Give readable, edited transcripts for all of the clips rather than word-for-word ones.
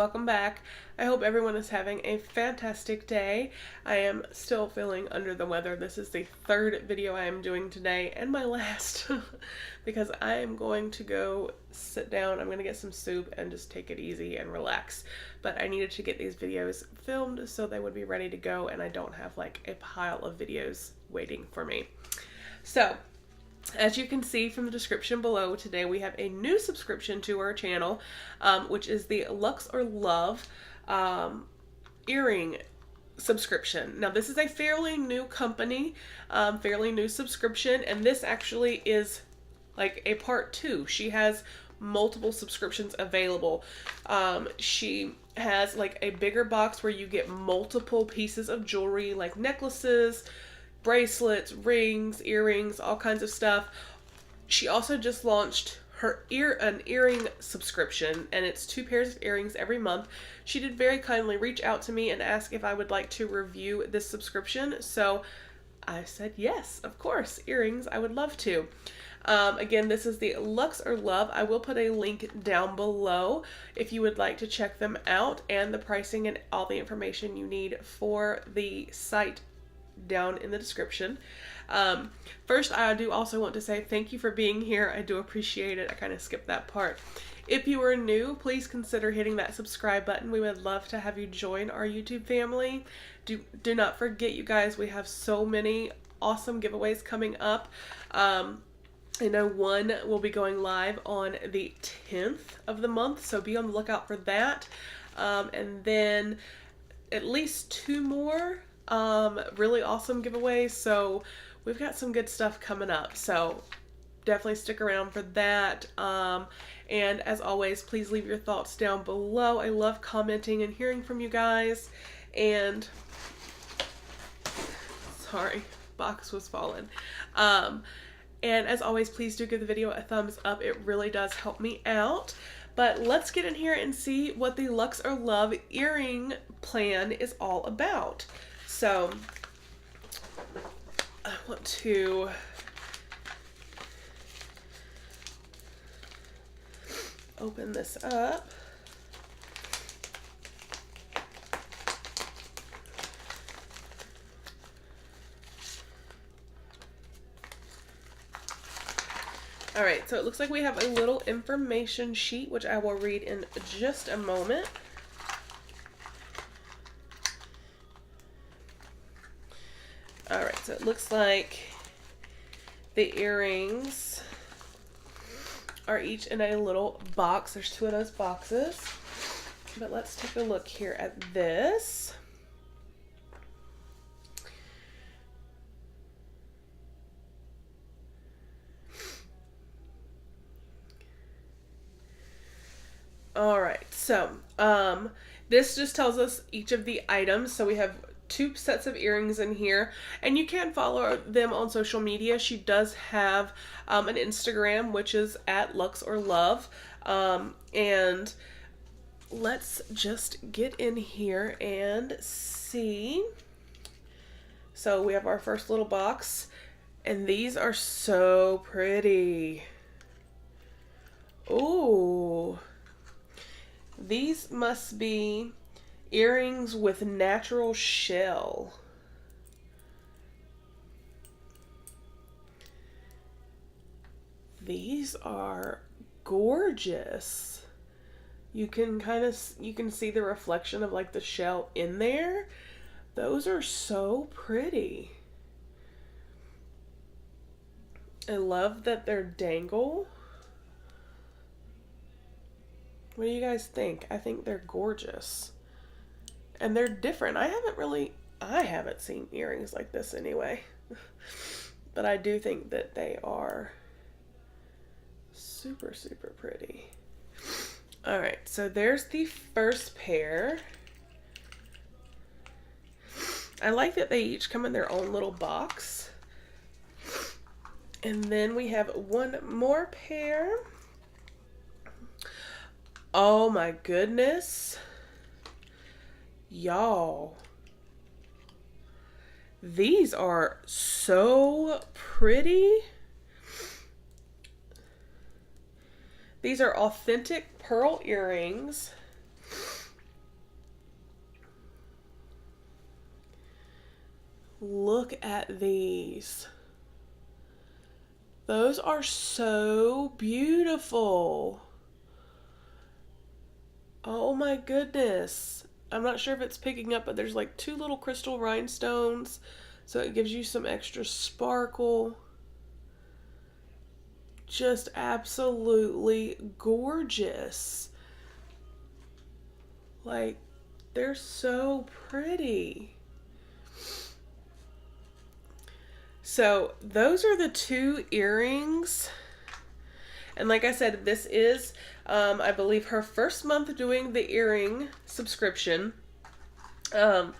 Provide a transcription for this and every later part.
welcome back. I hope everyone is having a fantastic day. I am still feeling under the weather. This is the third video I am doing today and my last because I am going to go sit down. I'm going to get some soup and just take it easy and relax. But I needed to get these videos filmed so they would be ready to go and I don't have like a pile of videos waiting for me. So, as you can see from the description below, today we have a new subscription to our channel, which is the LUX or LUV earring subscription. Now this is a fairly new company, fairly new subscription, and this actually is like a part 2. She has multiple subscriptions available. She has like a bigger box where you get multiple pieces of jewelry like necklaces, bracelets, rings, earrings, all kinds of stuff. She also just launched her an earring subscription, and it's 2 pairs of earrings every month. She did very kindly reach out to me and ask if I would like to review this subscription, so I said yes, of course, earrings, I would love to. Again, this is the LUX or LUV. I will put a link down below if you would like to check them out, and the pricing and all the information you need for the site down in the description. First, I do also want to say thank you for being here. I do appreciate it. I kind of skipped that part. If you are new, please consider hitting that subscribe button. We would love to have you join our YouTube family. Do not forget, you guys, we have so many awesome giveaways coming up. I know one will be going live on the 10th of the month, so be on the lookout for that. And then at least 2 more really awesome giveaways, so we've got some good stuff coming up, so definitely stick around for that. And as always, please leave your thoughts down below. I love commenting and hearing from you guys. And sorry, box was falling. And as always, please do give the video a thumbs up. It really does help me out. But let's get in here and see what the LUX or LUV earring plan is all about. So I want to open this up. All right, so it looks like we have a little information sheet, which I will read in just a moment. All right, so it looks like the earrings are each in a little box. There's 2 of those boxes, but let's take a look here at this. All right, so this just tells us each of the items. So we have 2 sets of earrings in here, and you can follow them on social media. She does have an Instagram, which is at LUX or LUV. And let's just get in here and see. So we have our first little box, and these are so pretty. Ooh, these must be earrings with natural shell. These are gorgeous. You can see the reflection of like the shell in there. Those are so pretty. I love that they're dangle. What do you guys think? I think they're gorgeous. And they're different. I haven't seen earrings like this anyway. But I do think that they are super, super pretty. All right, so there's the first pair. I like that they each come in their own little box. And then we have one more pair. Oh my goodness. Y'all, these are so pretty. These are authentic pearl earrings. Look at these. Those are so beautiful. Oh my goodness. I'm not sure if it's picking up, but there's like 2 little crystal rhinestones, so it gives you some extra sparkle. Just absolutely gorgeous. Like, they're so pretty. So those are the 2 earrings. And like I said, this is, I believe, her first month doing the earring subscription. And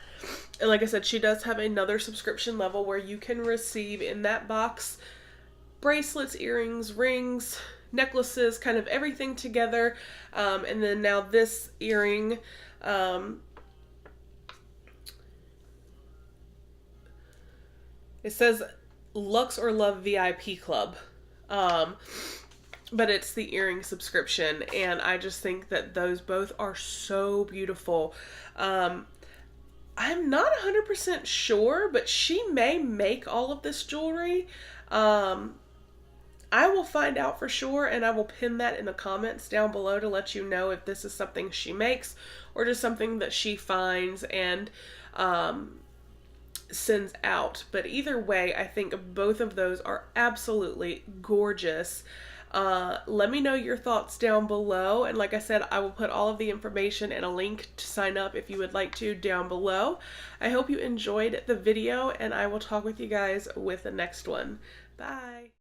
like I said, she does have another subscription level where you can receive in that box bracelets, earrings, rings, necklaces, kind of everything together. And then now this earring, it says Lux or Love VIP Club. But it's the earring subscription, and I just think that those both are so beautiful. I'm not 100% sure, but she may make all of this jewelry. I will find out for sure, and I will pin that in the comments down below to let you know if this is something she makes or just something that she finds and sends out. But either way, I think both of those are absolutely gorgeous. Let me know your thoughts down below, and like I said, I will put all of the information and a link to sign up if you would like to down below. I hope you enjoyed the video, and I will talk with you guys with the next one. Bye!